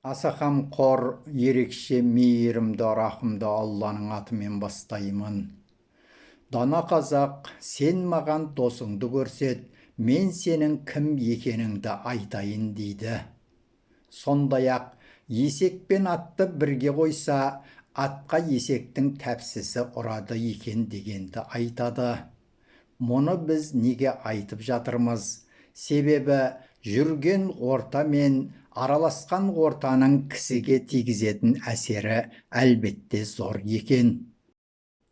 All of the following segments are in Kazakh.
Аса қамқор, ерекше мейірімді, рахымды Алланың атымен бастаймын. Дана қазақ, сен маған досыңды көрсет, мен сенің кім екеніңді айтайын дейді. Сондай-ақ, есек пен атты бірге қойса, атқа есектің тәпсісі ұрады екен дегенді айтады. Мұны біз неге айтып жатырмыз? Себебі жүрген орта мен араласқан ортаның кісіге тигізетін әсері әлбетте зор екен.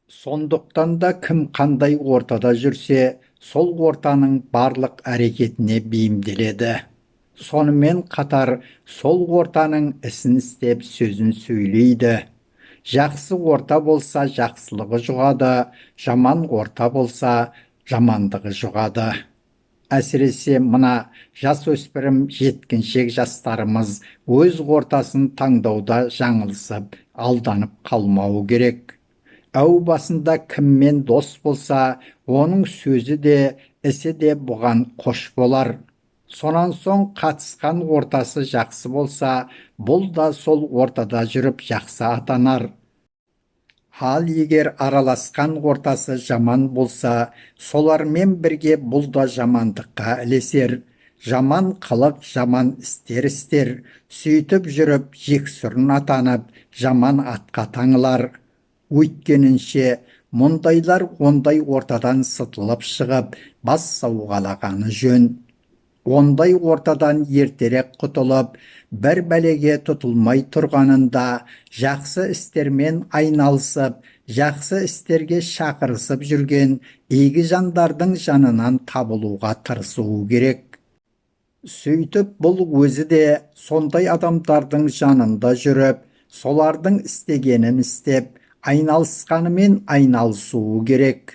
Сондықтан да кім қандай ортада жүрсе, сол ортаның барлық әрекетіне бейімделеді. Сонымен қатар сол ортаның ісін істеп сөзін сөйлейді. Жақсы орта болса жақсылығы жұғады, жаман орта болса жамандығы жұғады. Әсіресе мына жасөспірім жеткіншек жастарымыз өз ортасын таңдауда жаңылысып, алданып қалмауы керек. Әу басында кіммен дос болса, оның сөзі де, ісі де бұған қош болар. Сонан соң қатысқан ортасы жақсы болса, бұл да сол ортада жүріп жақсы атанар. Ал егер араласқан ортасы жаман болса, солармен бірге бұл да жамандыққа ілесер. Жаман қылық, жаман істер, сөйтіп жүріп жексұрын атанып, жаман атқа таңылар. Өйткенінше, мұндайлар ондай ортадан сытылып шығып, бас сауғалағаны жөн. Ондай ортадан ертерек құтылып, бір бәлеге тұтылмай тұрғанында жақсы істермен айналысып, жақсы істерге шақырысып жүрген игі жандардың жанынан табылуға тырысуы керек. Сөйтіп бұл өзі де сондай адамдардың жанында жүріп, солардың істегенін істеп, айналысқанымен айналысуы керек.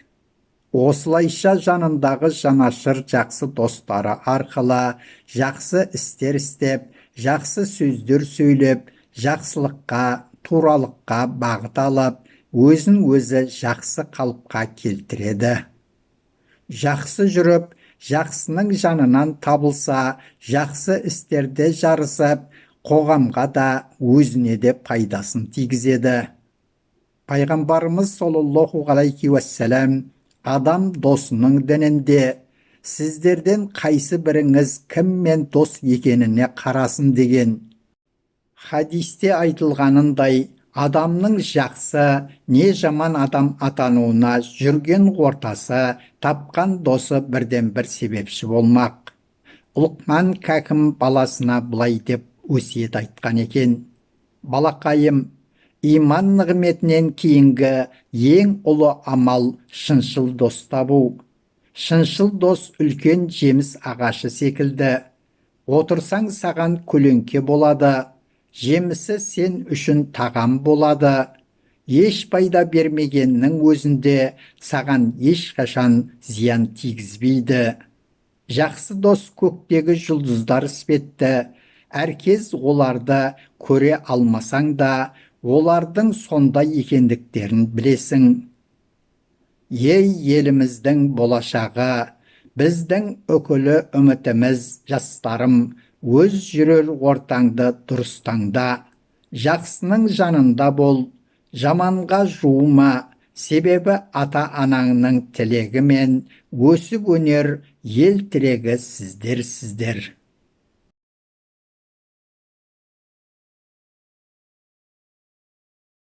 Осылайша жанындағы жанашыр жақсы достары арқылы жақсы істер істеп, жақсы сөздер сөйлеп, жақсылыққа, туралыққа бағыт алып, өзін өзі жақсы қалыпқа келтіреді. Жақсы жүріп, жақсының жанынан табылса, жақсы істерде жарысып, қоғамға да, өзіне де пайдасын тигізеді. Пайғамбарымыз саллаллаху алейхи уассалам адам досының дінінде сіздерден қайсы біріңіз кіммен дос екеніне қарасын деген. Хадисте айтылғанындай, адамның жақсы не жаман адам атануына жүрген ортасы, тапқан досы бірден бір себепші болмақ. Лұқман Хәкім баласына былай деп өсиет айтқан екен: балақайым, иман нығметінен кейінгі ең ұлы амал шыншыл дос табу. Шыншыл дос үлкен жеміс ағашы секілді. Отырсаң саған көлеңке болады, жемісі сен үшін тағам болады. Еш пайда бермегеннің өзінде саған ешқашан зиян тигізбейді. Жақсы дос көктегі жұлдыздар іспетті. Әркез оларды көре алмасаң да, олардың сондай екендіктерін білесің. Ей еліміздің болашағы, біздің үкілі үмітіміз жастарым, өз жүрер ортаңды дұрыстаңда. Жақсының жанында бол, жаманға жуыма, себебі ата-анаңның тілегі мен өсіп өнер ел тірегі сіздер.